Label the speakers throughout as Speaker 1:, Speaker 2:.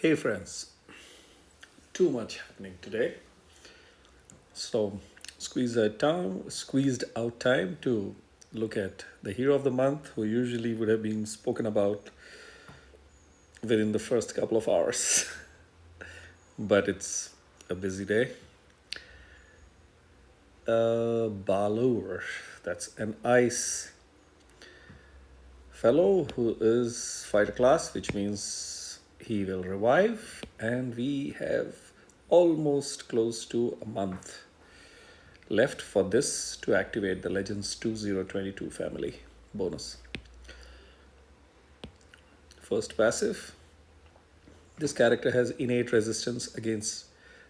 Speaker 1: Hey friends, too much happening today. So squeezed out time to look at the hero of the month who usually would have been spoken about within the first couple of hours. But it's a busy day. Balur, that's an ice fellow who is fighter class, which means he will revive, and we have almost close to a month left for this to activate the Legends 2022 family bonus. First passive. This character has innate resistance against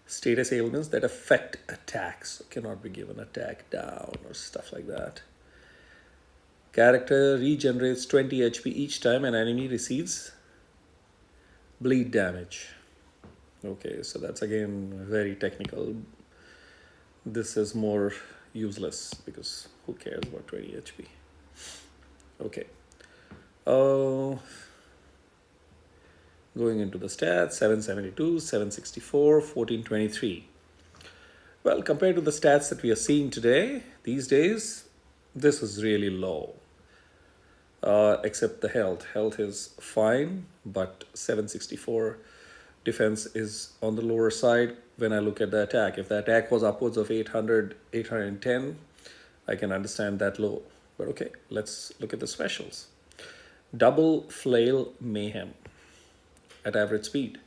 Speaker 1: status ailments that affect attacks. So cannot be given attack down or stuff like that. Character regenerates 20 HP each time an enemy receives bleed damage. Okay, so that's again very technical. This is more useless because who cares about 20 HP? Okay. Going into the stats, 772, 764, 1423. Well, compared to the stats that we are seeing today, these days, this is really low. Except the health. Health is fine, but 764 defense is on the lower side when I look at the attack. If the attack was upwards of 800, 810, I can understand that low. But okay, let's look at the specials. Double Flail Mayhem at average speed.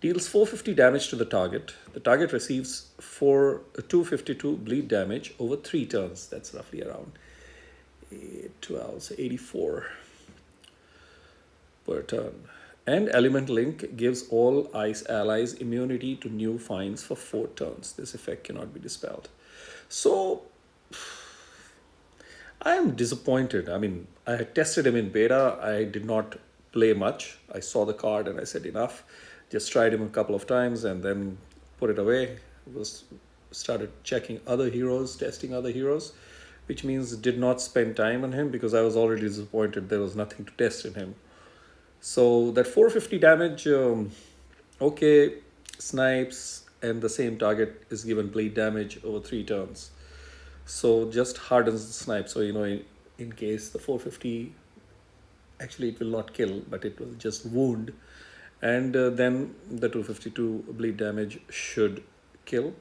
Speaker 1: Deals 450 damage to the target. The target receives 252 bleed damage over 3 turns. That's roughly around 84 per turn. And Element Link gives all ice allies immunity to new finds for 4 turns. This effect cannot be dispelled. So, I am disappointed. I mean, I had tested him in beta. I did not play much. I saw the card and I said enough. Just tried him a couple of times and then put it away. Started checking other heroes, testing other heroes, which means did not spend time on him because I was already disappointed. There was nothing to test in him. So that 450 damage, okay, snipes, and the same target is given bleed damage over 3 turns. So just hardens the snipe. So, in case the 450, actually it will not kill, but it will just wound. And then the 252 bleed damage should kill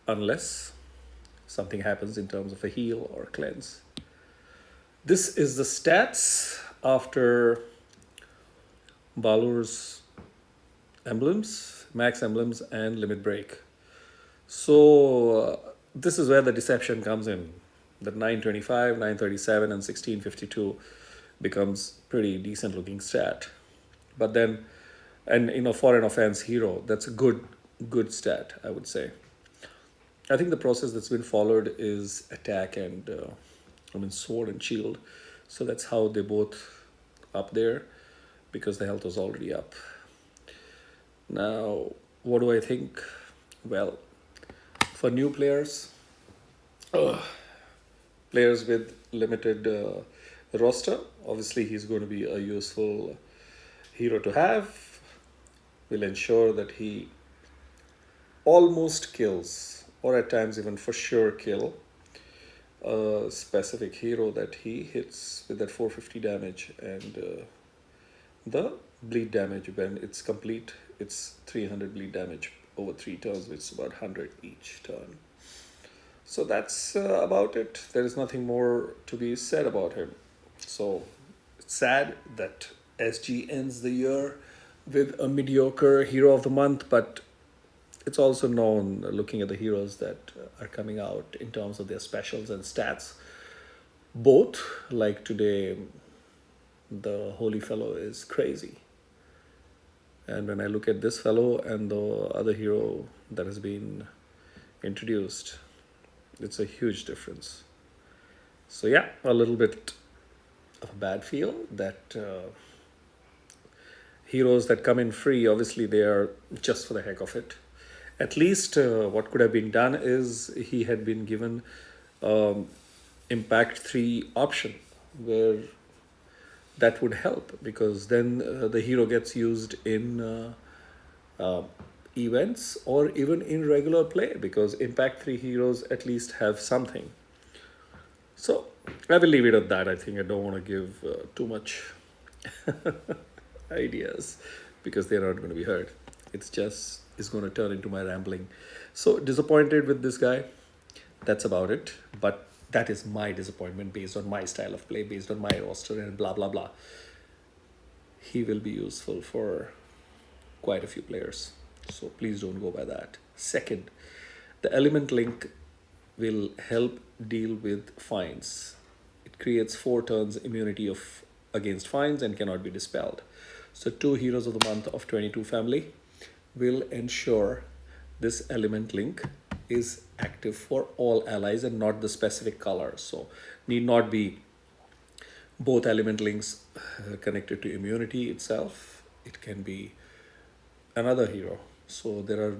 Speaker 1: unless something happens in terms of a heal or cleanse. This is the stats after Balur's emblems, max emblems, and limit break. So this is where the deception comes in. That 925, 937, and 1652 becomes pretty decent looking stat. But then, and for an offense hero, that's a good stat, I would say. I think the process that's been followed is attack and sword and shield. So that's how they both up there because the health was already up. Now, what do I think? Well, for new players, players with limited roster, obviously he's going to be a useful hero to have. Will ensure that he almost kills, or at times even for sure kill, a specific hero that he hits with that 450 damage, and the bleed damage when it's complete, it's 300 bleed damage over 3 turns, which is about 100 each turn. So that's about it. There is nothing more to be said about him. So it's sad that SG ends the year with a mediocre hero of the month, but it's also known, looking at the heroes that are coming out in terms of their specials and stats, both like today, the holy fellow is crazy. And when I look at this fellow and the other hero that has been introduced, it's a huge difference. So yeah, a little bit of a bad feel that heroes that come in free, obviously they are just for the heck of it. At least what could have been done is he had been given Impact 3 option where that would help, because then the hero gets used in events or even in regular play, because Impact 3 heroes at least have something. So I will leave it at that. I think I don't want to give too much ideas because they're not going to be heard. It's just is going to turn into my rambling. So disappointed with this guy. That's about it. But that is my disappointment based on my style of play, based on my roster, and blah blah blah. He will be useful for quite a few players. So please don't go by that. Second, the element link will help deal with fines. It creates 4 turns immunity of against fines and cannot be dispelled. So 2 heroes of the month of 22 family will ensure this element link is active for all allies and not the specific color. So need not be both element links connected to immunity itself. It can be another hero. So there are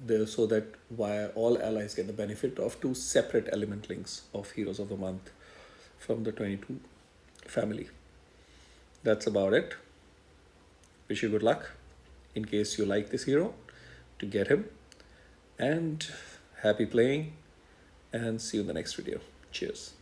Speaker 1: there so that why all allies get the benefit of 2 separate element links of heroes of the month from the 22 family. That's about it. Wish you good luck in case you like this hero to get him, and happy playing, and see you in the next video. Cheers.